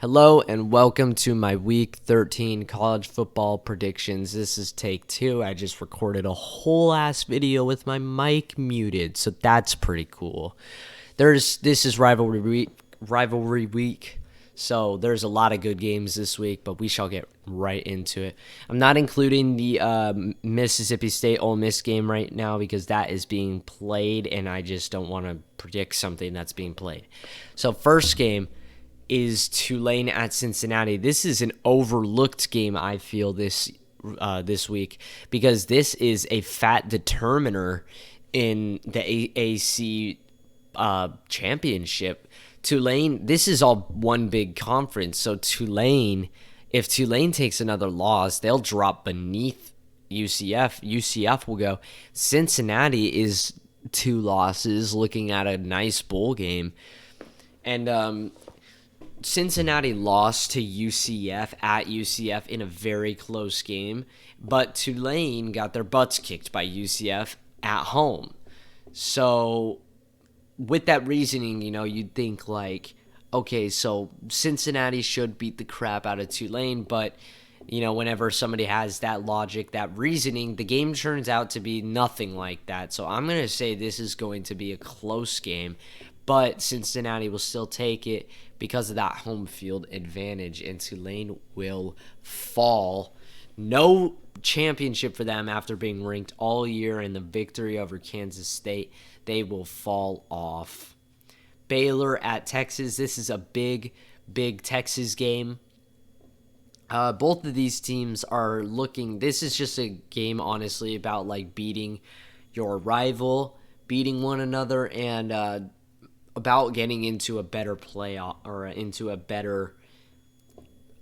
Hello and welcome to my Week 13 college football predictions. This is take 2. I just recorded a whole ass video with my mic muted, so that's pretty cool. This is rivalry week, so there's a lot of good games this week, but we shall get right into it. I'm not including the Mississippi State Ole Miss game right now because that is being played, and I just don't want to predict something that's being played. So first game is Tulane at Cincinnati. This is an overlooked game, I feel, this week because this is a fat determiner in the AAC championship. Tulane, this is all one big conference, so Tulane, if Tulane takes another loss, they'll drop beneath UCF. UCF will go. Cincinnati is 2 losses, looking at a nice bowl game. And Cincinnati lost to UCF at UCF in a very close game, but Tulane got their butts kicked by UCF at home. So with that reasoning, you'd think like, okay, so Cincinnati should beat the crap out of Tulane, but whenever somebody has that logic, that reasoning, the game turns out to be nothing like that. So I'm going to say this is going to be a close game, but Cincinnati will still take it because of that home field advantage, and Tulane will fall. No championship for them after being ranked all year, and the victory over Kansas State, they will fall off. Baylor at Texas. This is a big Texas game. Both of these teams are looking, this is just a game, honestly, about like beating your rival, beating one another, and about getting into a better playoff or into a better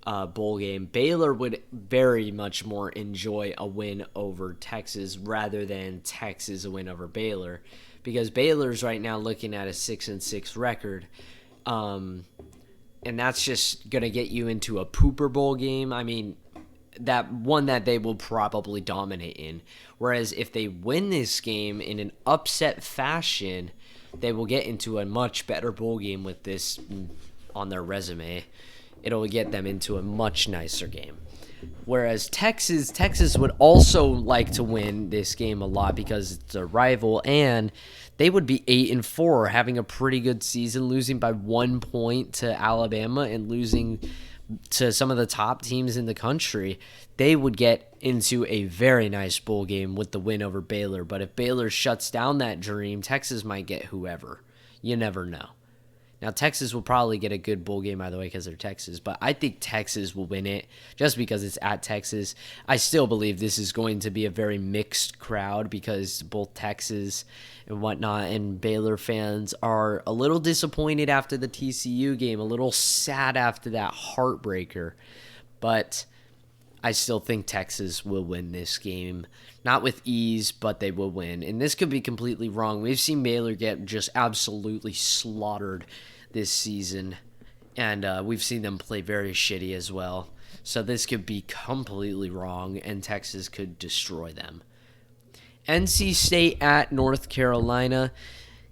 bowl game. Baylor would very much more enjoy a win over Texas rather than Texas a win over Baylor, because Baylor's right now looking at a 6-6 record, and that's just gonna get you into a pooper bowl game. I mean, that one that they will probably dominate in. Whereas if they win this game in an upset fashion, they will get into a much better bowl game with this on their resume. It'll get them into a much nicer game. Whereas Texas would also like to win this game a lot because it's a rival, and they would be 8-4, having a pretty good season, losing by 1 point to Alabama and losing to some of the top teams in the country. They would get into a very nice bowl game with the win over Baylor. But if Baylor shuts down that dream, Texas might get whoever. You never know. Now, Texas will probably get a good bowl game, by the way, because they're Texas. But I think Texas will win it just because it's at Texas. I still believe this is going to be a very mixed crowd because both Texas and whatnot and Baylor fans are a little disappointed after the TCU game, a little sad after that heartbreaker. But I still think Texas will win this game. Not with ease, but they will win. And this could be completely wrong. We've seen Baylor get just absolutely slaughtered this season. And we've seen them play very shitty as well. So this could be completely wrong, and Texas could destroy them. NC State at North Carolina.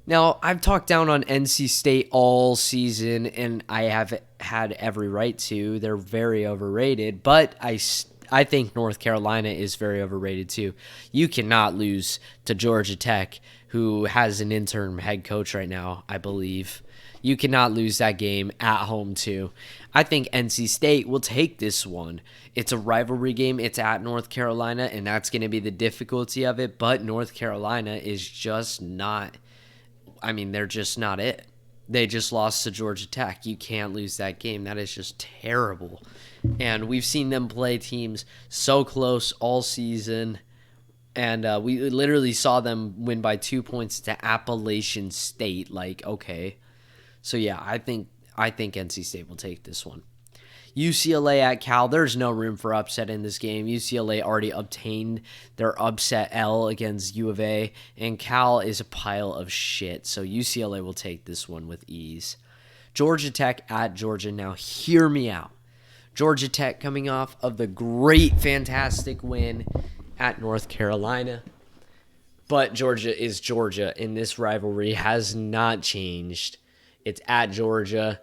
Now, I've talked down on NC State all season, and I have had every right to. They're very overrated, but I think North Carolina is very overrated too. You cannot lose to Georgia Tech, who has an interim head coach right now, I believe. You cannot lose that game at home too. I think NC State will take this one. It's a rivalry game. It's at North Carolina, and that's going to be the difficulty of it, but North Carolina is just not... I mean, they're just not it. They just lost to Georgia Tech. You can't lose that game. That is just terrible. And we've seen them play teams so close all season. And we literally saw them win by 2 points to Appalachian State. Like, okay. So, yeah, I think NC State will take this one. UCLA at Cal, there's no room for upset in this game. UCLA already obtained their upset L against U of A, and Cal is a pile of shit, so UCLA will take this one with ease. Georgia Tech at Georgia. Now, hear me out. Georgia Tech coming off of the great, fantastic win at North Carolina, but Georgia is Georgia, and this rivalry has not changed. It's at Georgia.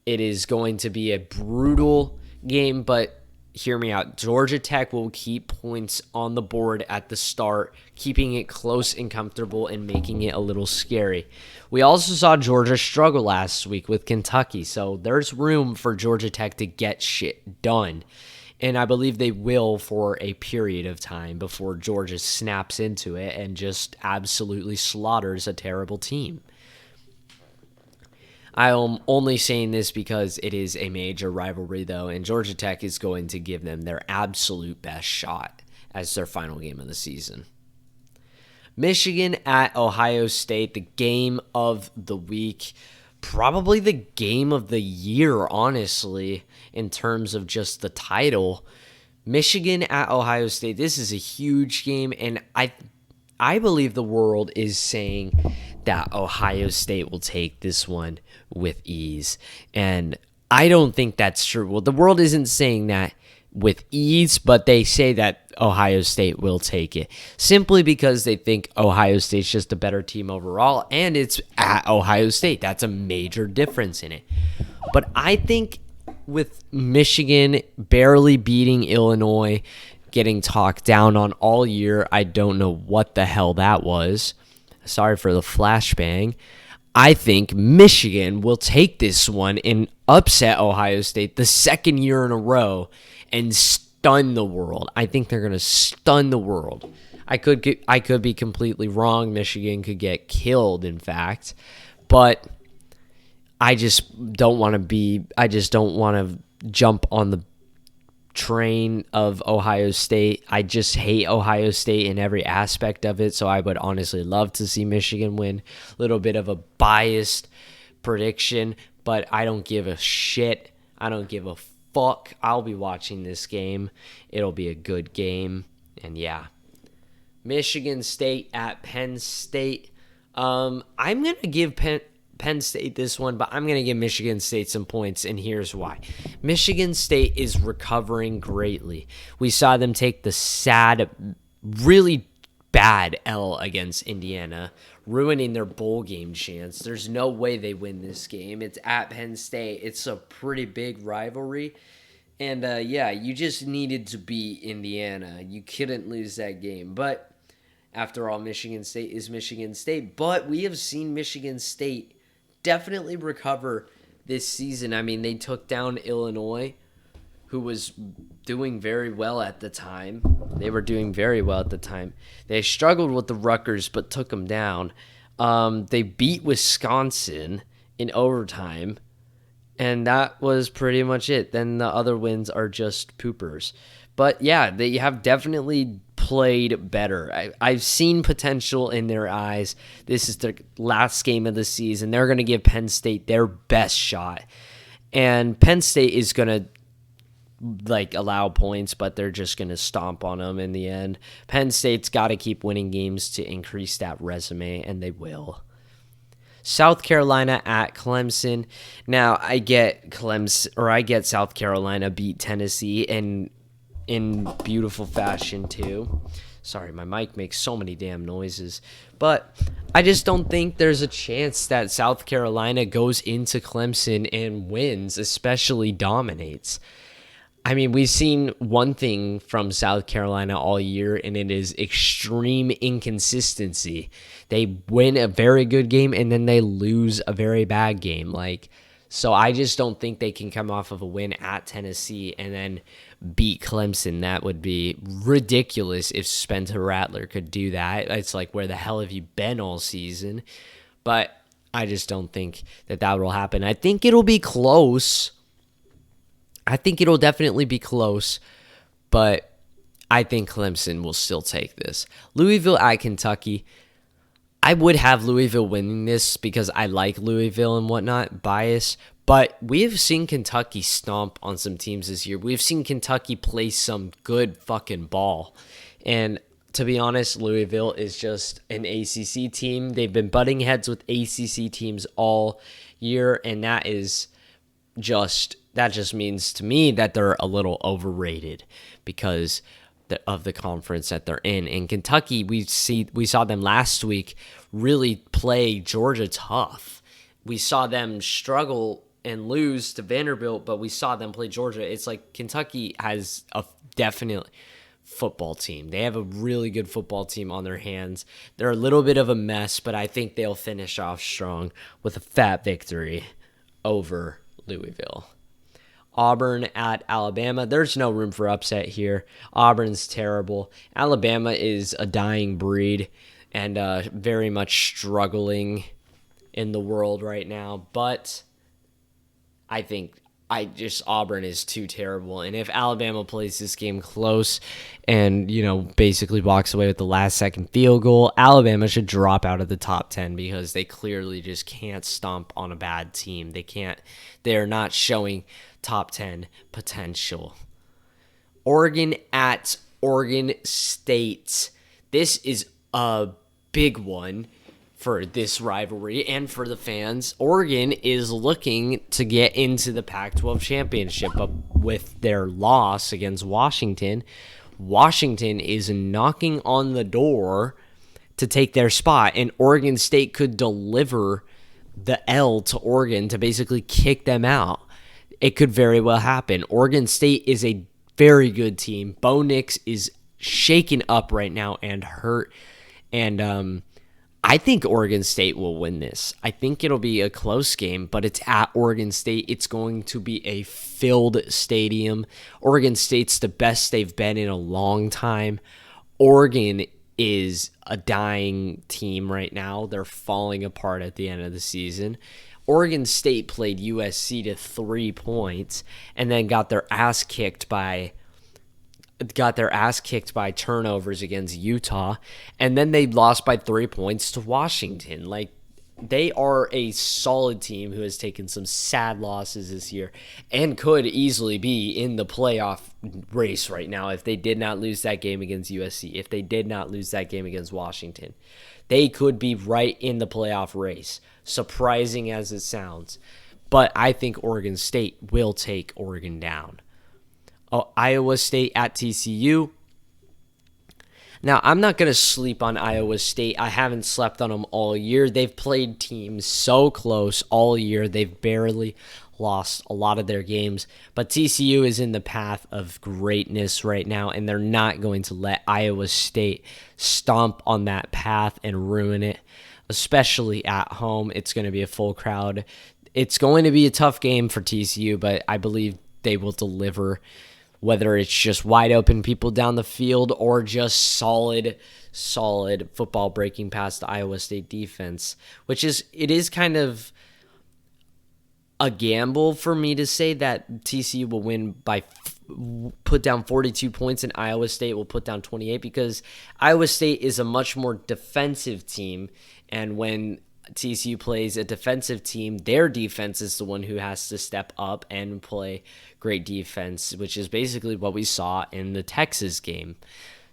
It is going to be a brutal game, but hear me out. Georgia Tech will keep points on the board at the start, keeping it close and comfortable and making it a little scary. We also saw Georgia struggle last week with Kentucky, so there's room for Georgia Tech to get shit done. And I believe they will for a period of time before Georgia snaps into it and just absolutely slaughters a terrible team. I am only saying this because it is a major rivalry, though, and Georgia Tech is going to give them their absolute best shot as their final game of the season. Michigan at Ohio State, the game of the week. Probably the game of the year, honestly, in terms of just the title. Michigan at Ohio State, this is a huge game, and I believe the world is saying that Ohio State will take this one with ease. And I don't think that's true. Well, the world isn't saying that with ease, but they say that Ohio State will take it simply because they think Ohio State's just a better team overall, and it's at Ohio State. That's a major difference in it. But I think with Michigan barely beating Illinois, getting talked down on all year, I don't know what the hell that was. Sorry for the flashbang. I think Michigan will take this one and upset Ohio State the second year in a row and stun the world. I think they're going to stun the world. I could be completely wrong. Michigan could get killed, in fact. But I just don't want to jump on the train of Ohio State. I just hate Ohio State in every aspect of it, so I would honestly love to see Michigan win. A little bit of a biased prediction, but I don't give a shit. I don't give a fuck. I'll be watching this game. It'll be a good game, and yeah. Michigan State at Penn State. I'm going to give Penn State this one, but I'm going to give Michigan State some points, and here's why. Michigan State is recovering greatly. We saw them take the sad, really bad L against Indiana, ruining their bowl game chance. There's no way they win this game. It's at Penn State. It's a pretty big rivalry. And, you just needed to beat Indiana. You couldn't lose that game. But, after all, Michigan State is Michigan State. But we have seen Michigan State definitely recover this season. I mean, they took down Illinois, who was doing very well at the time. They were doing very well at the time. They struggled with the Rutgers, but took them down. They beat Wisconsin in overtime, and that was pretty much it. Then the other wins are just poopers. But yeah, they have definitely played better. I've seen potential in their eyes. This is their last game of the season. They're going to give Penn State their best shot. And Penn State is going to allow points, but they're just going to stomp on them in the end. Penn State's got to keep winning games to increase that resume, and they will. South Carolina at Clemson. Now, I get South Carolina beat Tennessee and in beautiful fashion too. Sorry, my mic makes so many damn noises. But I just don't think there's a chance that South Carolina goes into Clemson and wins, especially dominates. I mean, we've seen one thing from South Carolina all year, and it is extreme inconsistency. They win a very good game, and then they lose a very bad game. So I just don't think they can come off of a win at Tennessee and then beat Clemson. That would be ridiculous if Spencer Rattler could do that. It's like, where the hell have you been all season? But I just don't think that will happen. I think it'll be close. I think it'll definitely be close, but I think Clemson will still take this. Louisville at Kentucky. I would have Louisville winning this because I like Louisville and whatnot, bias. But we have seen Kentucky stomp on some teams this year. We've seen Kentucky play some good fucking ball. And to be honest, Louisville is just an ACC team. They've been butting heads with ACC teams all year, and that just means to me that they're a little overrated because of the conference that they're in. In Kentucky, we saw them last week really play Georgia tough. We saw them struggle and lose to Vanderbilt, but we saw them play Georgia. It's like Kentucky has a definite football team. They have a really good football team on their hands. They're a little bit of a mess, but I think they'll finish off strong with a fat victory over Louisville. Auburn at Alabama. There's no room for upset here. Auburn's terrible. Alabama is a dying breed and very much struggling in the world right now, but I think Auburn is too terrible. And if Alabama plays this game close and, basically walks away with the last second field goal, Alabama should drop out of the top 10 because they clearly just can't stomp on a bad team. They're not showing top 10 potential. Oregon at Oregon State. This is a big one for this rivalry and for the fans. Oregon is looking to get into the Pac-12 championship, but with their loss against Washington, Washington is knocking on the door to take their spot, and Oregon State could deliver the L to Oregon to basically kick them out. It could very well happen. Oregon State is a very good team. Bo Nix is shaken up right now and hurt, and I think Oregon State will win this. I think it'll be a close game, but it's at Oregon State. It's going to be a filled stadium. Oregon State's the best they've been in a long time. Oregon is a dying team right now. They're falling apart at the end of the season. Oregon State played USC to 3 points and then got their ass kicked by turnovers against Utah, and then they lost by 3 points to Washington. Like, they are a solid team who has taken some sad losses this year and could easily be in the playoff race right now if they did not lose that game against USC, if they did not lose that game against Washington. They could be right in the playoff race, surprising as it sounds. But I think Oregon State will take Oregon down. Iowa State at TCU. Now, I'm not going to sleep on Iowa State. I haven't slept on them all year. They've played teams so close all year. They've barely lost a lot of their games. But TCU is in the path of greatness right now, and they're not going to let Iowa State stomp on that path and ruin it, especially at home. It's going to be a full crowd. It's going to be a tough game for TCU, but I believe they will deliver, whether it's just wide open people down the field or just solid football breaking past the Iowa State defense, it is kind of a gamble for me to say that TCU will win by put down 42 points and Iowa State will put down 28, because Iowa State is a much more defensive team, and when TCU plays a defensive team, their defense is the one who has to step up and play great defense, which is basically what we saw in the Texas game.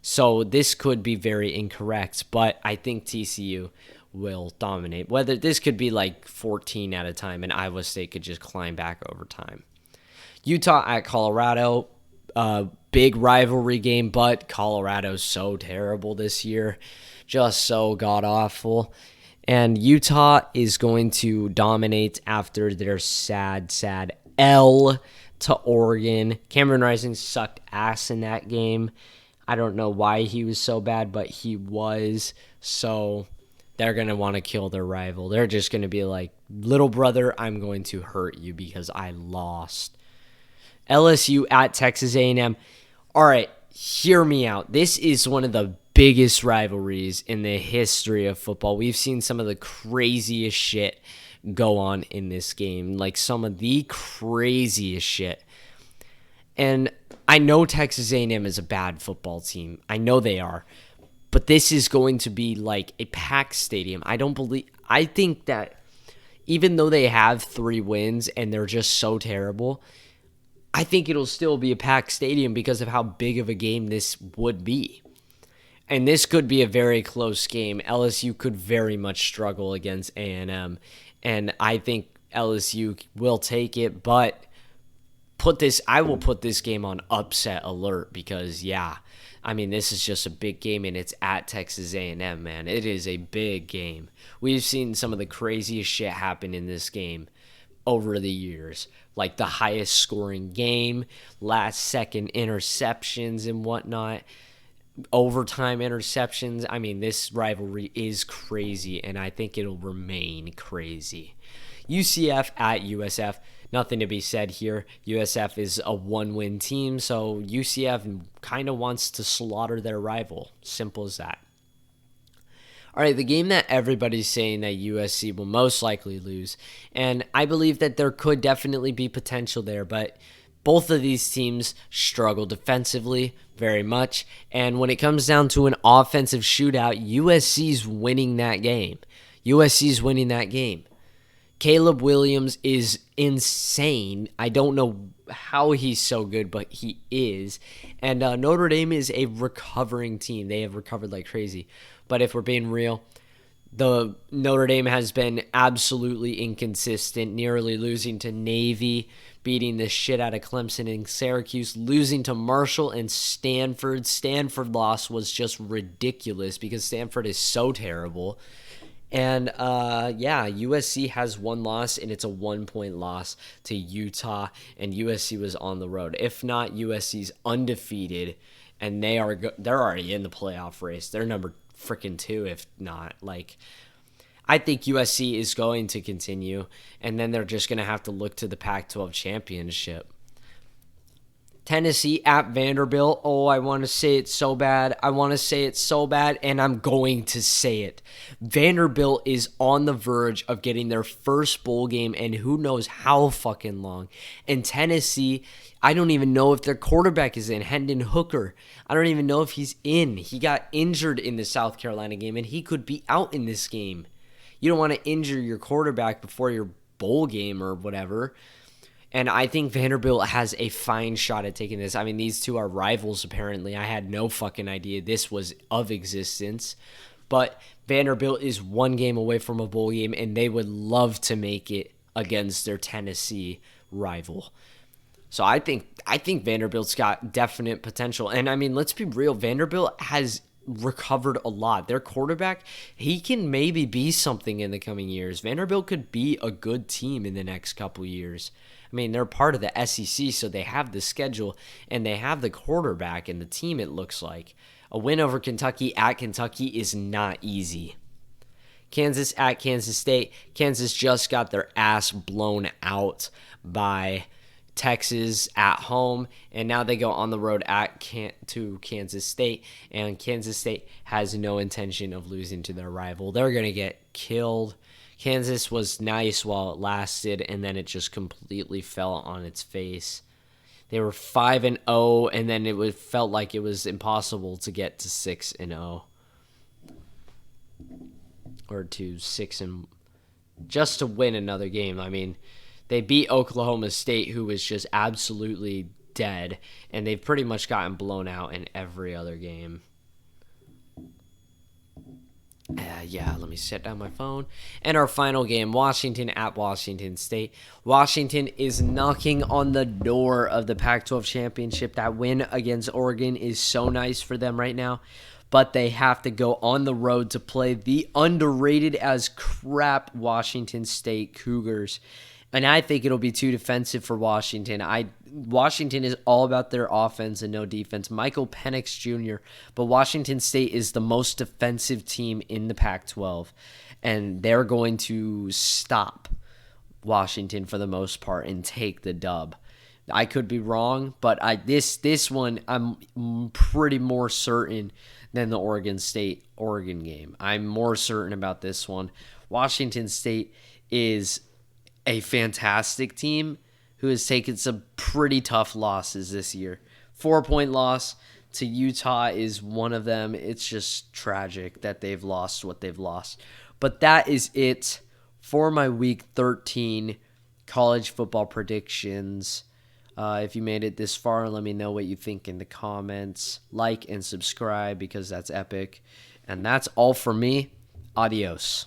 So this could be very incorrect, but I think TCU will dominate. Whether this could be like 14 at a time and Iowa State could just climb back over time. Utah at Colorado, big rivalry game, but Colorado's so terrible this year, just so god-awful. And Utah is going to dominate after their sad L to Oregon. Cameron Rising sucked ass in that game. I don't know why he was so bad, but he was. So they're going to want to kill their rival. They're just going to be like, little brother, I'm going to hurt you because I lost. LSU at Texas A&M. All right, hear me out. This is one of the biggest rivalries in the history of football. We've seen some of the craziest shit go on in this game, like some of the craziest shit. And I know Texas A&M is a bad football team. I know they are. But this is going to be like a packed stadium. I think that even though they have 3 wins and they're just so terrible, I think it'll still be a packed stadium because of how big of a game this would be. And this could be a very close game. LSU could very much struggle against A&M. And I think LSU will take it, but I will put this game on upset alert because, this is just a big game, and it's at Texas A&M, man. It is a big game. We've seen some of the craziest shit happen in this game over the years, like the highest scoring game, last second interceptions and whatnot, overtime interceptions. I mean, this rivalry is crazy, and I think it'll remain crazy. UCF at USF, nothing to be said here. USF is a one-win team, so UCF kind of wants to slaughter their rival. Simple as that. All right, the game that everybody's saying that USC will most likely lose, and I believe that there could definitely be potential there, but both of these teams struggle defensively very much, and when it comes down to an offensive shootout, USC's winning that game. USC's winning that game. Caleb Williams is insane. I don't know how he's so good, but he is. And Notre Dame is a recovering team. They have recovered like crazy. But if we're being real, the Notre Dame has been absolutely inconsistent, nearly losing to Navy, beating the shit out of Clemson and Syracuse, losing to Marshall and Stanford. Stanford loss was just ridiculous because Stanford is so terrible. And, USC has one loss, and it's a 1-point loss to Utah, and USC was on the road. If not, USC's undefeated, and they're already in the playoff race. They're number freaking 2, if not. I think USC is going to continue, and then they're just going to have to look to the Pac-12 championship. Tennessee at Vanderbilt. Oh, I want to say it so bad. And I'm going to say it. Vanderbilt is on the verge of getting their first bowl game, and who knows how fucking long. And Tennessee, I don't even know if their quarterback is in, Hendon Hooker. I don't even know if he's in. He got injured in the South Carolina game, and he could be out in this game. You don't want to injure your quarterback before your bowl game or whatever. And I think Vanderbilt has a fine shot at taking this. I mean, these two are rivals, apparently. I had no fucking idea this was of existence. But Vanderbilt is one game away from a bowl game, and they would love to make it against their Tennessee rival. So I think Vanderbilt's got definite potential. And, I mean, let's be real. Vanderbilt has recovered a lot. Their quarterback, he can maybe be something in the coming years. Vanderbilt could be a good team in the next couple years. I mean, they're part of the SEC, so they have the schedule, and they have the quarterback and the team, it looks like. A win over Kentucky at Kentucky is not easy. Kansas at Kansas State. Kansas just got their ass blown out by Texas at home, and now they go on the road to Kansas State, and Kansas State has no intention of losing to their rival. They're going to get killed. Kansas was nice while it lasted, and then it just completely fell on its face. They were 5-0, and then it felt like it was impossible to get to 6-0. Or to 6 and just to win another game. I mean, they beat Oklahoma State, who was just absolutely dead, and they've pretty much gotten blown out in every other game. Let me set down my phone. And our final game, Washington at Washington State. Washington is knocking on the door of the Pac-12 championship. That win against Oregon is so nice for them right now. But they have to go on the road to play the underrated as crap Washington State Cougars. And I think it'll be too defensive for Washington. Washington is all about their offense and no defense. Michael Penix Jr., but Washington State is the most defensive team in the Pac-12, and they're going to stop Washington for the most part and take the dub. I could be wrong, but this one I'm pretty more certain than the Oregon State-Oregon game. I'm more certain about this one. Washington State is a fantastic team who has taken some pretty tough losses this year. 4-point loss to Utah is one of them. It's just tragic that they've lost what they've lost. But that is it for my Week 13 college football predictions. If you made it this far, let me know what you think in the comments. Like and subscribe because that's epic. And that's all for me. Adios.